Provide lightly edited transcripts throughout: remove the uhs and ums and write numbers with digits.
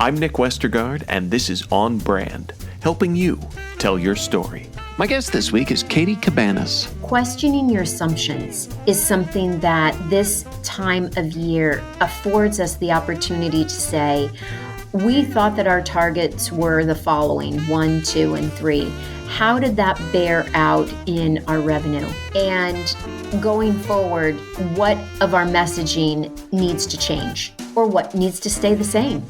I'm Nick Westergaard, and this is On Brand, helping you tell your story. My guest this week is Katie Cabanas. Questioning your assumptions is something that this time of year affords us the opportunity to say, we thought that our targets were the following, 1, 2, and 3. How did that bear out in our revenue? And going forward, what of our messaging needs to change or what needs to stay the same?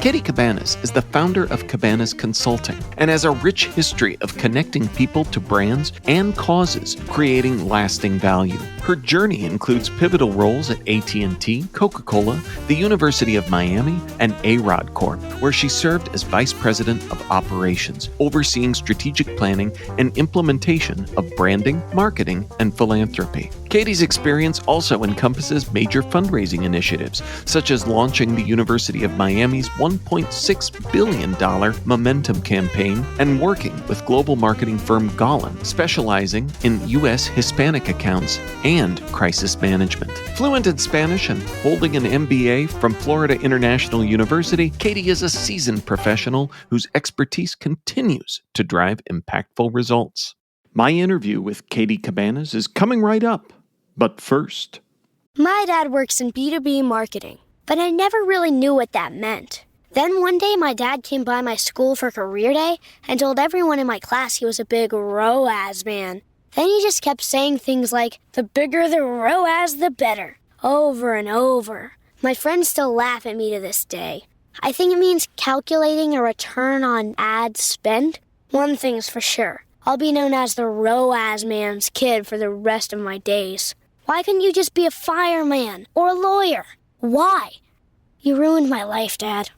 Katie Cabanas is the founder of Cabanas Consulting and has a rich history of connecting people to brands and causes, creating lasting value. Her journey includes pivotal roles at AT&T, Coca-Cola, the University of Miami, and A-ROD Corp, where she served as Vice President of Operations, overseeing strategic planning and implementation of branding, marketing, and philanthropy. Katie's experience also encompasses major fundraising initiatives, such as launching the University of Miami's $1.6 billion Momentum campaign and working with global marketing firm Golin, specializing in U.S. Hispanic accounts and crisis management. Fluent in Spanish and holding an MBA from Florida International University, Katie is a seasoned professional whose expertise continues to drive impactful results. My interview with Katie Cabanas is coming right up. But first, my dad works in B2B marketing, but I never really knew what that meant. Then one day my dad came by my school for career day and told everyone in my class he was a big ROAS man. Then he just kept saying things like, the bigger the ROAS, the better, over and over. My friends still laugh at me to this day. I think it means calculating a return on ad spend. One thing's for sure, I'll be known as the ROAS man's kid for the rest of my days. Why couldn't you just be a fireman or a lawyer? Why? You ruined my life, Dad.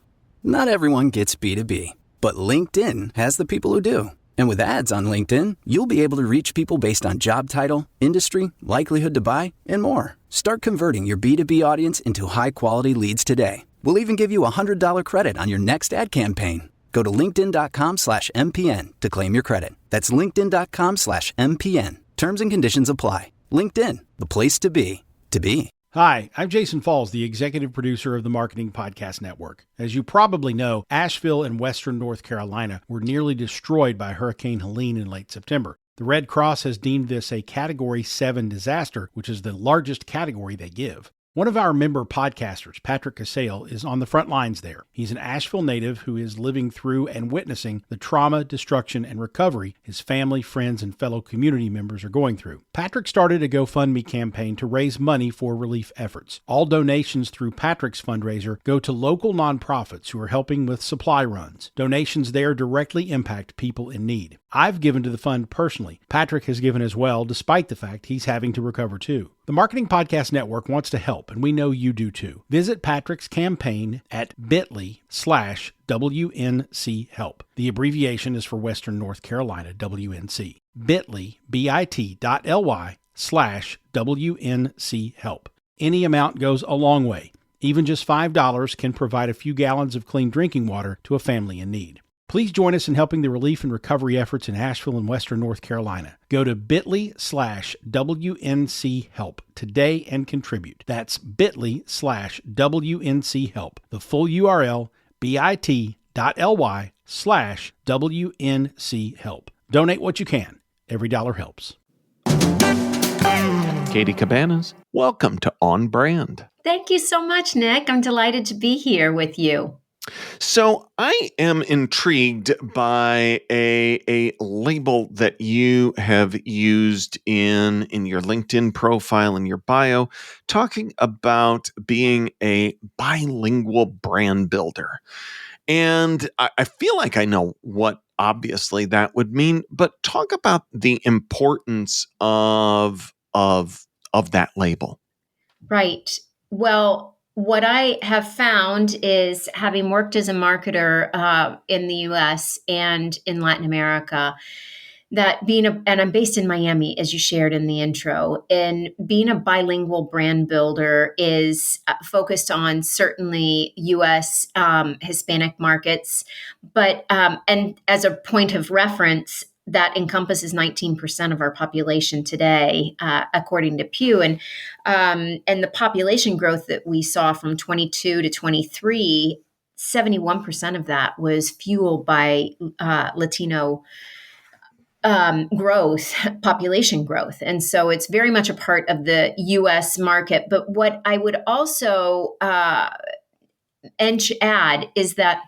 Not everyone gets B2B, but LinkedIn has the people who do. And with ads on LinkedIn, you'll be able to reach people based on job title, industry, likelihood to buy, and more. Start converting your B2B audience into high-quality leads today. We'll even give you a $100 credit on your next ad campaign. Go to linkedin.com/MPN to claim your credit. That's linkedin.com/MPN. Terms and conditions apply. LinkedIn, the place to be, to be. Hi, I'm Jason Falls, the executive producer of the Marketing Podcast Network. As you probably know, Asheville and western North Carolina were nearly destroyed by Hurricane Helene in late September. The Red Cross has deemed this a Category 7 disaster, which is the largest category they give. One of our member podcasters, Patrick Casale, is on the front lines there. He's an Asheville native who is living through and witnessing the trauma, destruction, and recovery his family, friends, and fellow community members are going through. Patrick started a GoFundMe campaign to raise money for relief efforts. All donations through Patrick's fundraiser go to local nonprofits who are helping with supply runs. Donations there directly impact people in need. I've given to the fund personally. Patrick has given as well, despite the fact he's having to recover too. The Marketing Podcast Network wants to help, and we know you do too. Visit Patrick's campaign at bit.ly/WNC help. The abbreviation is for Western North Carolina, WNC. bit.ly, bit.ly/WNC help. Any amount goes a long way. Even just $5 can provide a few gallons of clean drinking water to a family in need. Please join us in helping the relief and recovery efforts in Asheville and western North Carolina. Go to bit.ly/WNC help today and contribute. That's bit.ly/WNC help. The full URL, bit.ly/WNC help. Donate what you can. Every dollar helps. Katie Cabanas, welcome to On Brand. Thank you so much, Nick. I'm delighted to be here with you. So I am intrigued by a label that you have used in your LinkedIn profile and your bio, talking about being a bilingual brand builder. And I feel like I know what obviously that would mean, but talk about the importance of that label. Right. Well, what I have found is, having worked as a marketer in the US and in Latin America, that and I'm based in Miami, as you shared in the intro, and being a bilingual brand builder is focused on certainly US Hispanic markets, but and as a point of reference, that encompasses 19% of our population today, according to Pew. And the population growth that we saw from 22 to 23 71% of that was fueled by Latino growth, population growth. And so it's very much a part of the US market. But what I would also add is that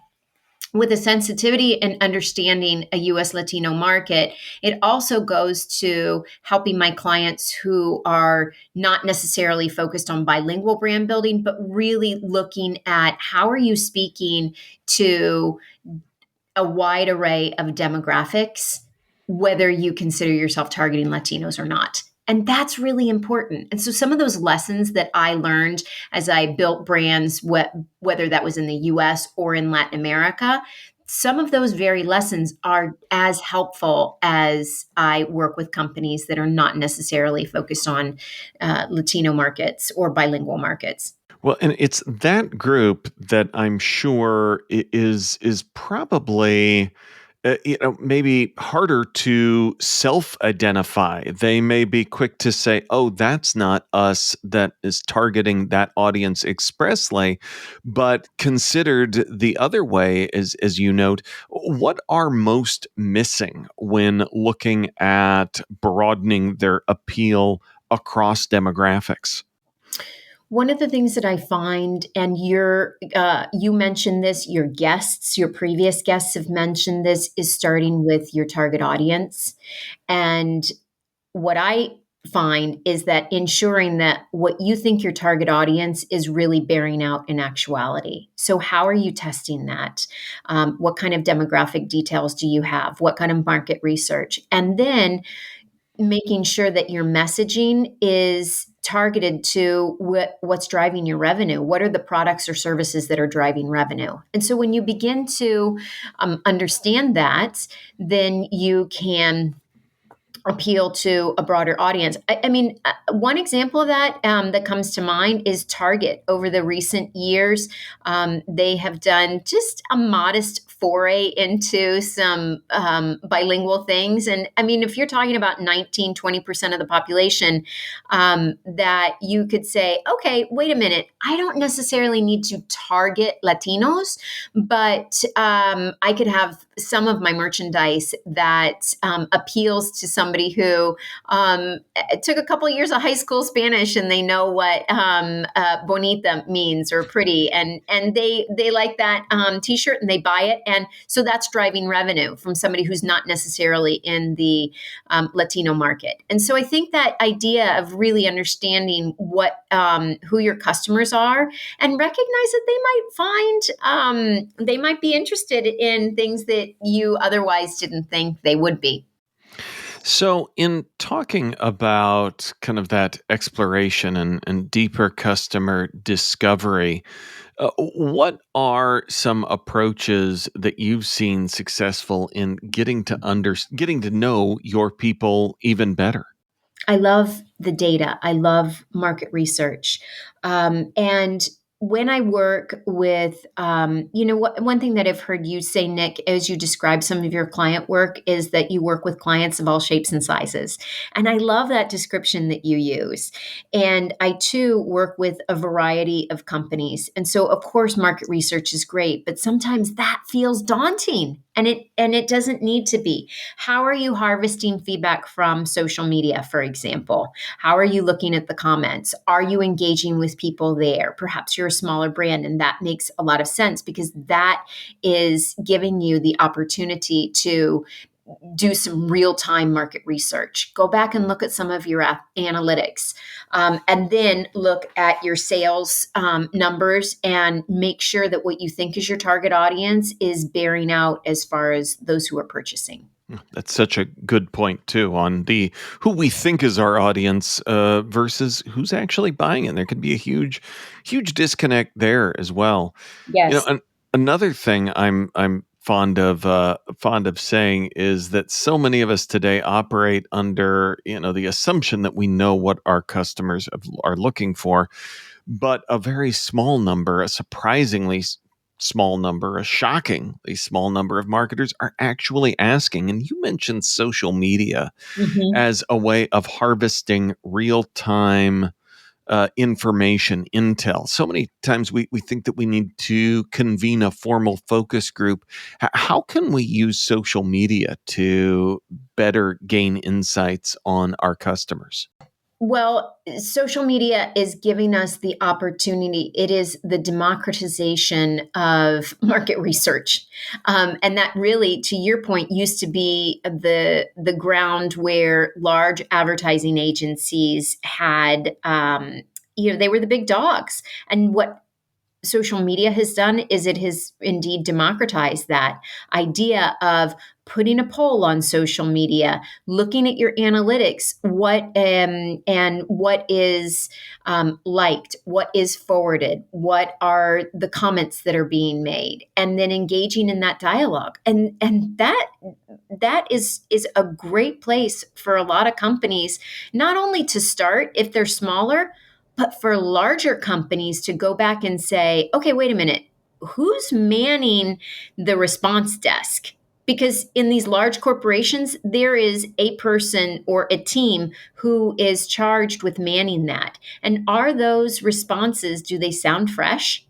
with a sensitivity and understanding a US Latino market, it also goes to helping my clients who are not necessarily focused on bilingual brand building, but really looking at how are you speaking to a wide array of demographics, whether you consider yourself targeting Latinos or not. And that's really important. And so some of those lessons that I learned as I built brands, whether that was in the US or in Latin America, some of those very lessons are as helpful as I work with companies that are not necessarily focused on Latino markets or bilingual markets. Well, and it's that group that I'm sure is probably maybe harder to self-identify. They may be quick to say, "Oh, that's not us," that is targeting that audience expressly. But considered the other way, as you note, what are most missing when looking at broadening their appeal across demographics? One of the things that I find, and you mentioned this, your previous guests have mentioned this, is starting with your target audience. And what I find is that ensuring that what you think your target audience is really bearing out in actuality. So how are you testing that? What kind of demographic details do you have? What kind of market research? And then making sure that your messaging is targeted to what's driving your revenue. What are the products or services that are driving revenue? And so when you begin to understand that, then you can appeal to a broader audience. I mean, one example of that that comes to mind is Target. Over the recent years, they have done just a modest foray into some bilingual things. And I mean, if you're talking about 19-20% of the population, that you could say, okay, wait a minute, I don't necessarily need to target Latinos, but I could have some of my merchandise that appeals to somebody who took a couple of years of high school Spanish and they know what bonita means or pretty, and they like that T-shirt and they buy it, and so that's driving revenue from somebody who's not necessarily in the Latino market. And so I think that idea of really understanding what who your customers are and recognize that they might be interested in things that you otherwise didn't think they would be. So, in talking about kind of that exploration and deeper customer discovery, what are some approaches that you've seen successful in getting to know your people even better? I love the data. I love market research. And when I work with, one thing that I've heard you say, Nick, as you describe some of your client work, is that you work with clients of all shapes and sizes. And I love that description that you use. And I too work with a variety of companies. And so, of course, market research is great, but sometimes that feels daunting. And it doesn't need to be. How are you harvesting feedback from social media, for example? How are you looking at the comments? Are you engaging with people there? Perhaps you're a smaller brand, and that makes a lot of sense because that is giving you the opportunity to do some real-time market research. Go back and look at some of your analytics, and then look at your sales numbers and make sure that what you think is your target audience is bearing out as far as those who are purchasing. That's such a good point too on the who we think is our audience versus who's actually buying it. There could be a huge disconnect there as well. Yes. Another thing I'm fond of saying is that so many of us today operate under the assumption that we know what our customers are looking for, but a very small number, a surprisingly small number, a shockingly small number of marketers are actually asking. And you mentioned social media Mhm. as a way of harvesting real-time information, intel. So many times we think that we need to convene a formal focus group. How can we use social media to better gain insights on our customers? Well, social media is giving us the opportunity. It is the democratization of market research, and that really, to your point, used to be the ground where large advertising agencies had. They were the big dogs, and what social media has done is it has indeed democratized that idea of putting a poll on social media, looking at your analytics, what is liked, what is forwarded, what are the comments that are being made, and then engaging in that dialogue. And that is a great place for a lot of companies, not only to start if they're smaller, but for larger companies to go back and say, okay, wait a minute, who's manning the response desk? Because in these large corporations, there is a person or a team who is charged with manning that. And are those responses, do they sound fresh?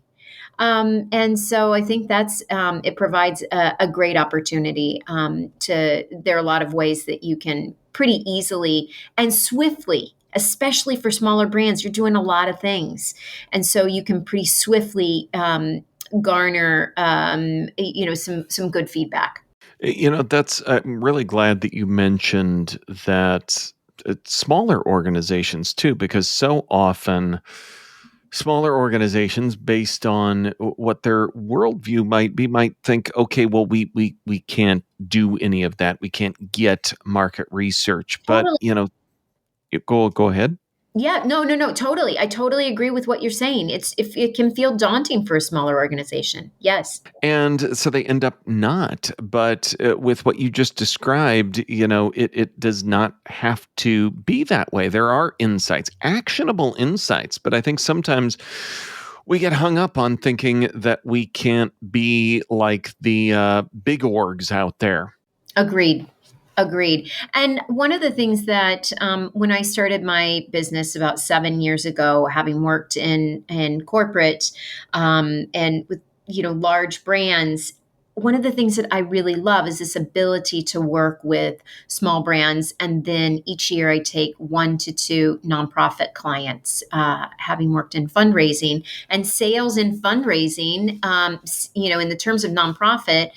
And so I think it provides a great opportunity there are a lot of ways that you can pretty easily and swiftly, especially for smaller brands, you're doing a lot of things. And so you can pretty swiftly garner, some good feedback. I'm really glad that you mentioned that smaller organizations too, because so often smaller organizations, based on what their worldview might be, might think, okay, well, we can't do any of that. We can't get market research. But, Totally. go ahead. Yeah, no, totally. I totally agree with what you're saying. If it can feel daunting for a smaller organization. Yes. And so they end up not. But with what you just described, it does not have to be that way. There are insights, actionable insights. But I think sometimes we get hung up on thinking that we can't be like the big orgs out there. Agreed. Agreed. And one of the things that when I started my business about 7 years ago, having worked in corporate and with large brands, one of the things that I really love is this ability to work with small brands, and then each year I take 1 to 2 nonprofit clients. Having worked in fundraising and sales in fundraising, in the terms of nonprofit,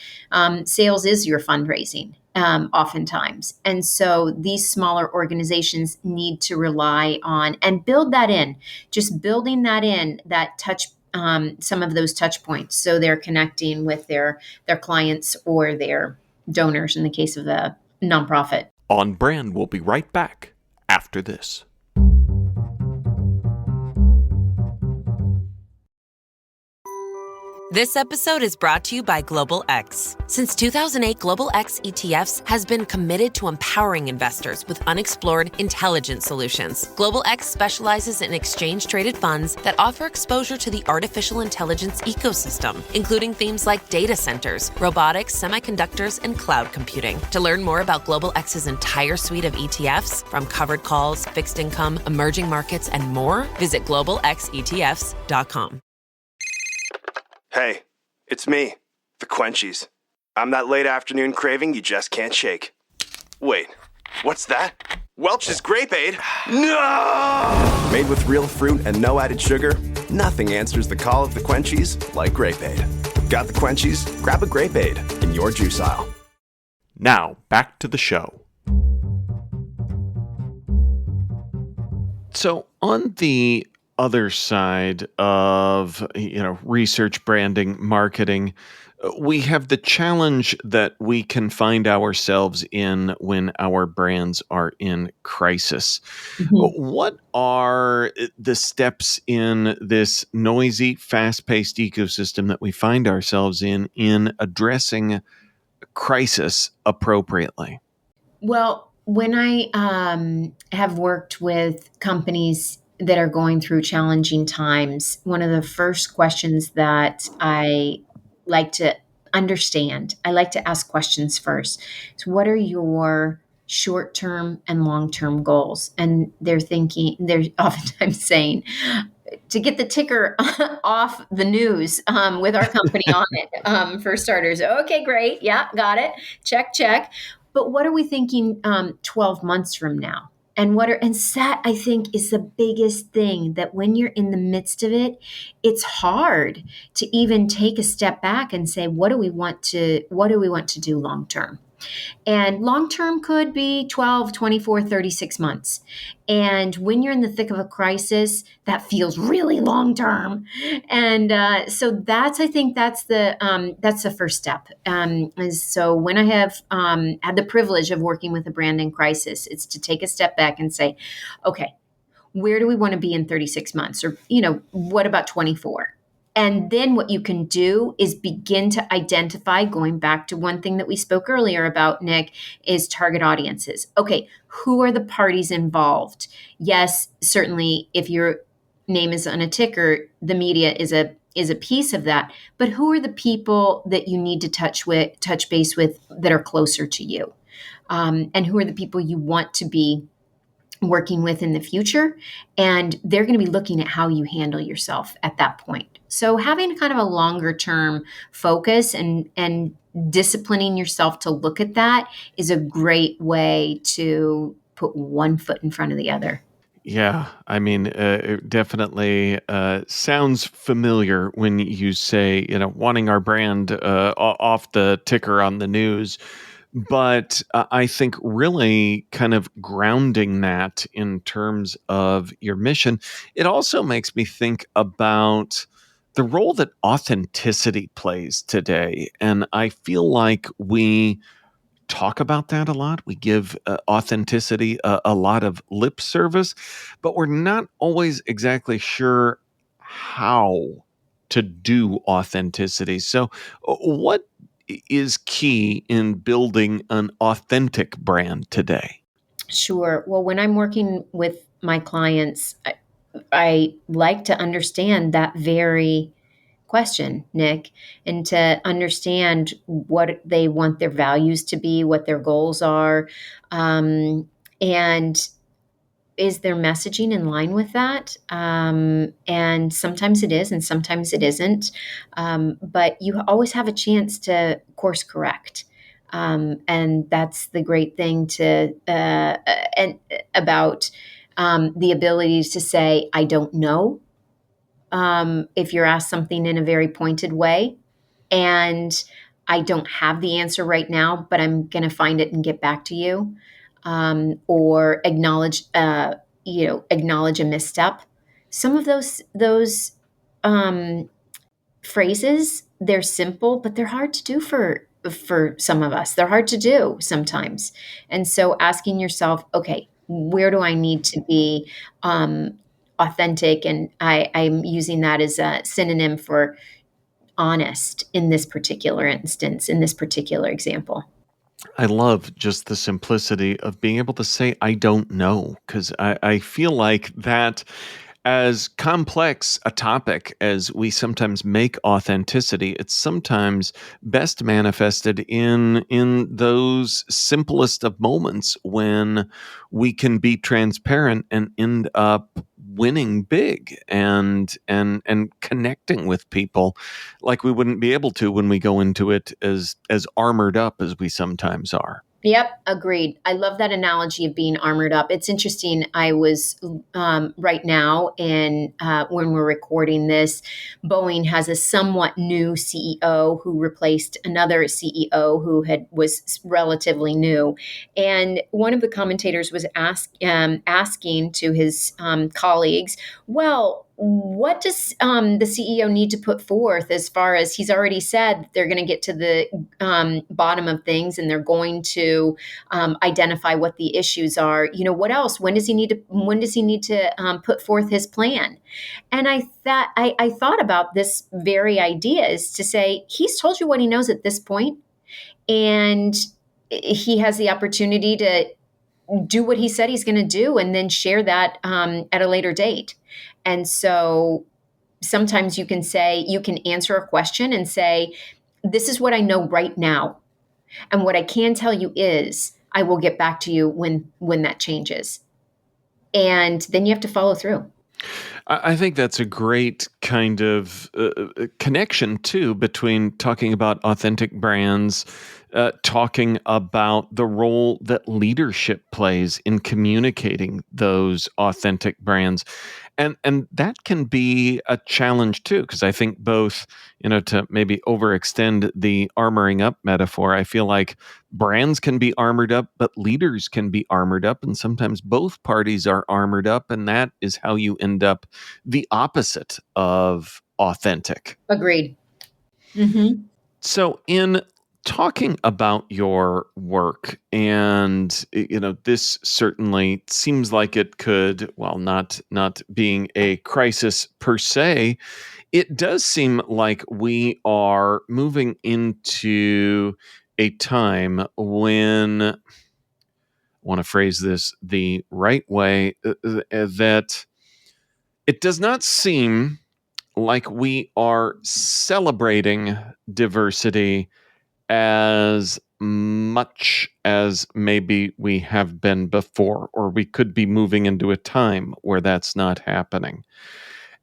sales is your fundraising. Oftentimes. And so these smaller organizations need to rely on and build that in, just building that in, that touch, some of those touch points. So they're connecting with their clients or their donors in the case of a nonprofit. On Brand, we'll be right back after this. This episode is brought to you by Global X. Since 2008, Global X ETFs has been committed to empowering investors with unexplored, intelligent solutions. Global X specializes in exchange-traded funds that offer exposure to the artificial intelligence ecosystem, including themes like data centers, robotics, semiconductors, and cloud computing. To learn more about Global X's entire suite of ETFs, from covered calls, fixed income, emerging markets, and more, visit globalxetfs.com. Hey, it's me, the Quenchies. I'm that late afternoon craving you just can't shake. Wait, what's that? Welch's Grape Aid? No! Made with real fruit and no added sugar, nothing answers the call of the Quenchies like Grape Aid. Got the Quenchies? Grab a Grape Aid in your juice aisle. Now, back to the show. So on the other side of research, branding, marketing, we have the challenge that we can find ourselves in when our brands are in crisis. Mm-hmm. What are the steps in this noisy, fast-paced ecosystem that we find ourselves in addressing crisis appropriately? Well, when I have worked with companies that are going through challenging times, one of the first questions that I like to understand, I like to ask questions first. So what are your short-term and long-term goals. And they're oftentimes saying, to get the ticker off the news with our company on it, for starters. Okay, great. Yeah, got it. Check, check. But what are we thinking 12 months from now? And that, I think, is the biggest thing, that when you're in the midst of it, it's hard to even take a step back and say, what do we want to do long term? And long term could be 12, 24, 36 months. And when you're in the thick of a crisis, that feels really long term. And so I think that's the first step. So when I have had the privilege of working with a brand in crisis, it's to take a step back and say, okay, where do we want to be in 36 months? Or, what about 24? And then what you can do is begin to identify, going back to one thing that we spoke earlier about, Nick, is target audiences. Okay, who are the parties involved? Yes, certainly if your name is on a ticker, the media is a piece of that. But who are the people that you need to touch base with that are closer to you? And who are the people you want to be working with in the future? And they're going to be looking at how you handle yourself at that point. So having kind of a longer term focus and disciplining yourself to look at that is a great way to put one foot in front of the other. Yeah, I mean, it definitely sounds familiar when you say, wanting our brand off the ticker on the news. But I think really kind of grounding that in terms of your mission, it also makes me think about the role that authenticity plays today. And I feel like we talk about that a lot. We give authenticity a lot of lip service, but we're not always exactly sure how to do authenticity. So, what is key in building an authentic brand today? Sure. Well, when I'm working with my clients, I like to understand that very question, Nick, and to understand what they want their values to be, what their goals are, and is their messaging in line with that? And sometimes it is, and sometimes it isn't. But you always have a chance to course correct. And that's the great thing about the ability to say, I don't know. If you're asked something in a very pointed way, and I don't have the answer right now, but I'm going to find it and get back to you, or acknowledge a misstep. Some of those phrases, they're simple, but they're hard to do for some of us. They're hard to do sometimes, and so asking yourself, okay, where do I need to be authentic? And I'm using that as a synonym for honest in this particular instance, in this particular example. I love just the simplicity of being able to say, I don't know, because I feel like that, as complex a topic as we sometimes make authenticity, it's sometimes best manifested in those simplest of moments when we can be transparent and end up winning big and connecting with people like we wouldn't be able to when we go into it as armored up as we sometimes are. Yep, agreed. I love that analogy of being armored up. It's interesting. I was right now, and when we're recording this, Boeing has a somewhat new CEO who replaced another CEO who was relatively new. And one of the commentators was asking to his colleagues, well, what does the CEO need to put forth, as far as he's already said they're going to get to the bottom of things and they're going to identify what the issues are? What else? When does he need to put forth his plan? And I thought about this very idea, is to say, he's told you what he knows at this point, and he has the opportunity to do what he said he's going to do and then share that at a later date. And so sometimes you can answer a question and say, this is what I know right now. And what I can tell you is I will get back to you when that changes. And then you have to follow through. I think that's a great kind of connection, too, between talking about authentic brands, talking about the role that leadership plays in communicating those authentic brands. And that can be a challenge, too, because I think both, to maybe overextend the armoring up metaphor, I feel like brands can be armored up, but leaders can be armored up. And sometimes both parties are armored up. And that is how you end up the opposite of authentic. Agreed. Mm-hmm. So, in talking about your work, and this certainly seems like it could, well, not being a crisis per se, it does seem like we are moving into a time when, I want to phrase this the right way, that it does not seem like we are celebrating diversity as much as maybe we have been before, or we could be moving into a time where that's not happening.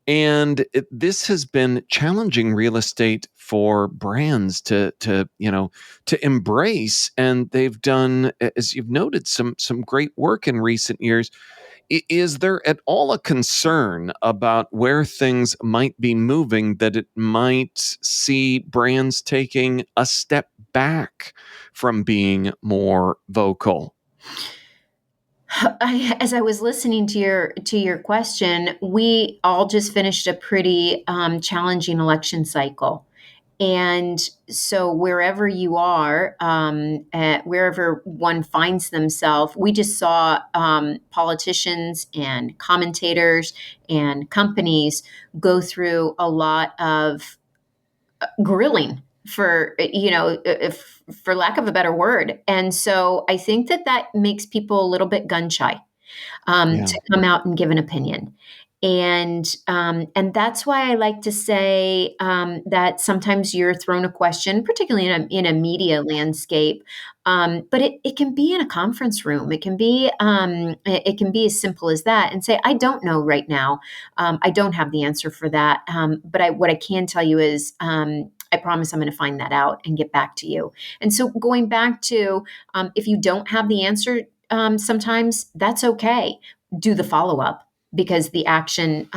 And this has been challenging real estate for brands to embrace, and they've done, as you've noted, some great work in recent years. Is there at all a concern about where things might be moving, that it might see brands taking a step back from being more vocal? As I was listening to your question, we all just finished a pretty challenging election cycle. And so wherever you are, wherever one finds themselves, we just saw politicians and commentators and companies go through a lot of grilling, for for lack of a better word. And so I think that makes people a little bit gun shy to come out and give an opinion. And that's why I like to say that sometimes you're thrown a question, particularly in a media landscape. But it can be in a conference room. It can be as simple as that, and say, I don't know right now. I don't have the answer for that. But what I can tell you is, I promise I'm going to find that out and get back to you. And so going back to, if you don't have the answer, sometimes that's okay. Do the follow up, because the action,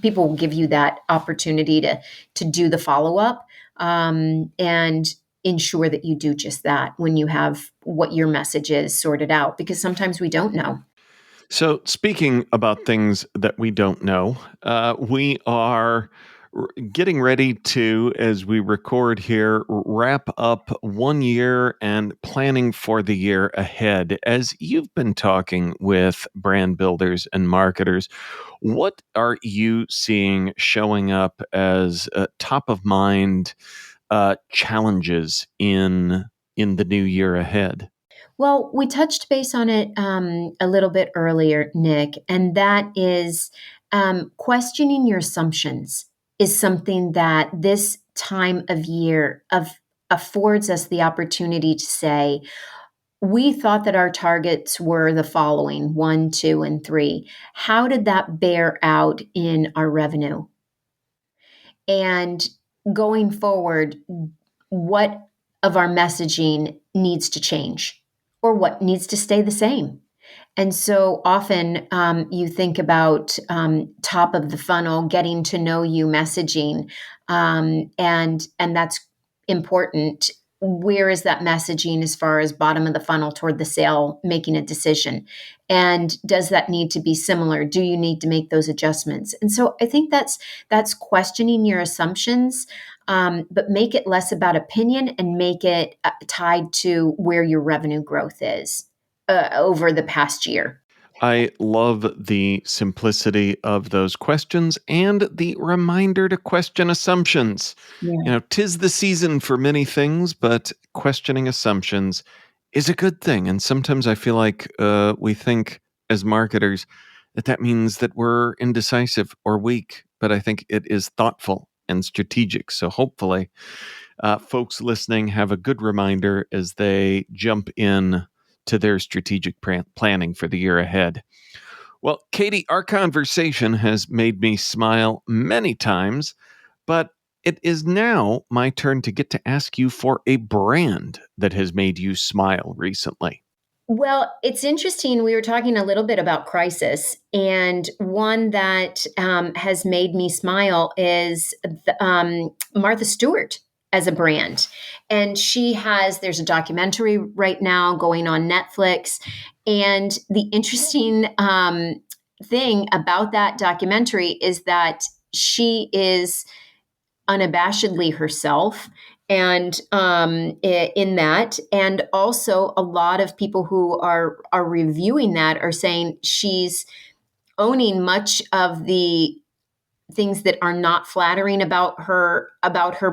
people will give you that opportunity to do the follow up, and ensure that you do just that when you have what your message is sorted out, because sometimes we don't know. So, speaking about things that we don't know, we are getting ready to, as we record here, wrap up 1 year and planning for the year ahead. As you've been talking with brand builders and marketers, what are you seeing showing up as top of mind challenges in the new year ahead? Well, we touched base on it a little bit earlier, Nick, and that is questioning your assumptions is something that this time of year affords us the opportunity to say, we thought that our targets were the following: 1, 2, and 3. How did that bear out in our revenue? And going forward, what of our messaging needs to change, or what needs to stay the same? And so often you think about top of the funnel, getting to know you messaging, and that's important. Where is that messaging as far as bottom of the funnel toward the sale, making a decision? And does that need to be similar? Do you need to make those adjustments? And so I think that's questioning your assumptions, but make it less about opinion and make it tied to where your revenue growth is over the past year. I love the simplicity of those questions and the reminder to question assumptions. Yeah. 'Tis the season for many things, but questioning assumptions is a good thing. And sometimes I feel like we think as marketers that means that we're indecisive or weak, but I think it is thoughtful and strategic. So hopefully, folks listening have a good reminder as they jump in to their strategic planning for the year ahead. Well, Katie, our conversation has made me smile many times, but it is now my turn to get to ask you for a brand that has made you smile recently. Well, it's interesting. We were talking a little bit about crisis, and one that has made me smile is Martha Stewart as a brand. And there's a documentary right now going on Netflix. And the interesting thing about that documentary is that she is unabashedly herself and in that, and also a lot of people who are reviewing that are saying she's owning much of the things that are not flattering about her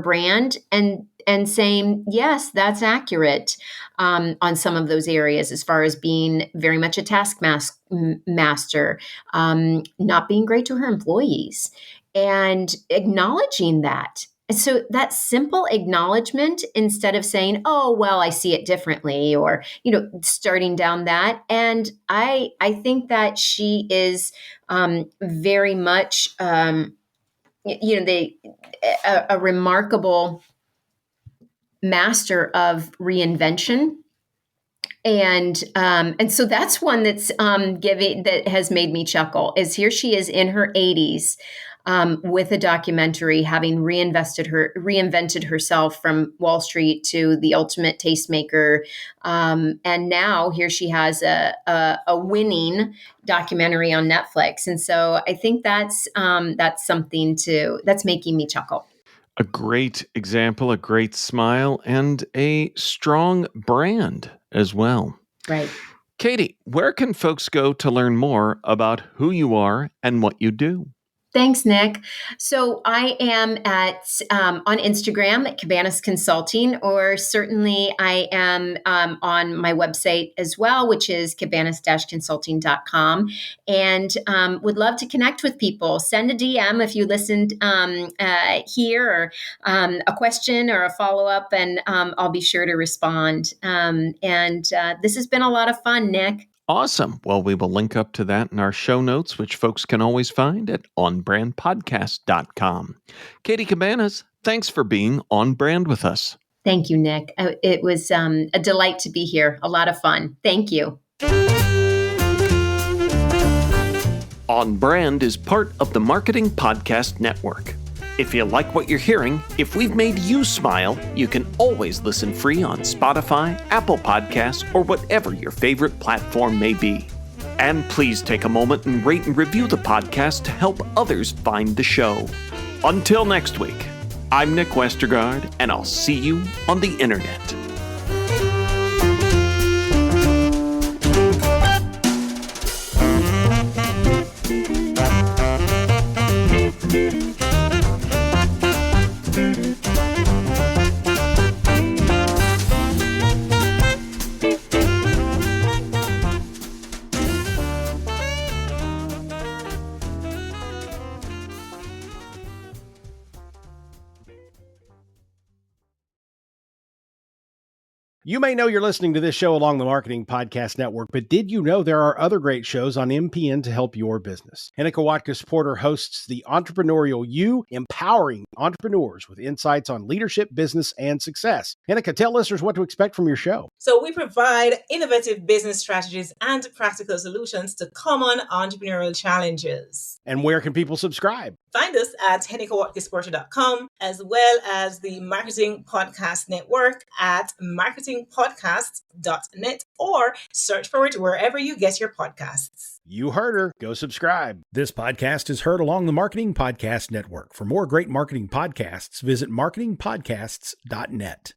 brand, and saying yes, that's accurate on some of those areas, as far as being very much a taskmaster, not being great to her employees, and acknowledging that. And so that simple acknowledgement, instead of saying, oh, well, I see it differently, or, starting down that. And I think that she is very much, a remarkable master of reinvention. And so that's one that's that has made me chuckle. Is here she is in her 80s, with a documentary, having reinvented herself from Wall Street to the ultimate tastemaker, and now here she has a winning documentary on Netflix. And so I think that's something that's making me chuckle. A great example, a great smile, and a strong brand as well. Right. Katie, where can folks go to learn more about who you are and what you do? Thanks, Nick. So I am on Instagram at Cabanas Consulting, or certainly I am on my website as well, which is cabanas-consulting.com, and would love to connect with people. Send a DM if you listened here, or a question or a follow-up, and I'll be sure to respond. And this has been a lot of fun, Nick. Awesome. Well, we will link up to that in our show notes, which folks can always find at onbrandpodcast.com. Katie Cabanas, thanks for being on brand with us. Thank you, Nick. It was a delight to be here. A lot of fun. Thank you. On Brand is part of the Marketing Podcast Network. If you like what you're hearing, if we've made you smile, you can always listen free on Spotify, Apple Podcasts, or whatever your favorite platform may be. And please take a moment and rate and review the podcast to help others find the show. Until next week, I'm Nick Westergaard, and I'll see you on the internet. You may know you're listening to this show along the Marketing Podcast Network, but did you know there are other great shows on MPN to help your business? Hinika Watkis-Porter hosts The Entrepreneurial You, empowering entrepreneurs with insights on leadership, business, and success. Hinika, tell listeners what to expect from your show. So we provide innovative business strategies and practical solutions to common entrepreneurial challenges. And where can people subscribe? Find us at hinikawatkisporter.com, as well as the Marketing Podcast Network at marketingpodcasts.net, or search for it wherever you get your podcasts. You heard her. Go subscribe. This podcast is heard along the Marketing Podcast Network. For more great marketing podcasts, visit marketingpodcasts.net.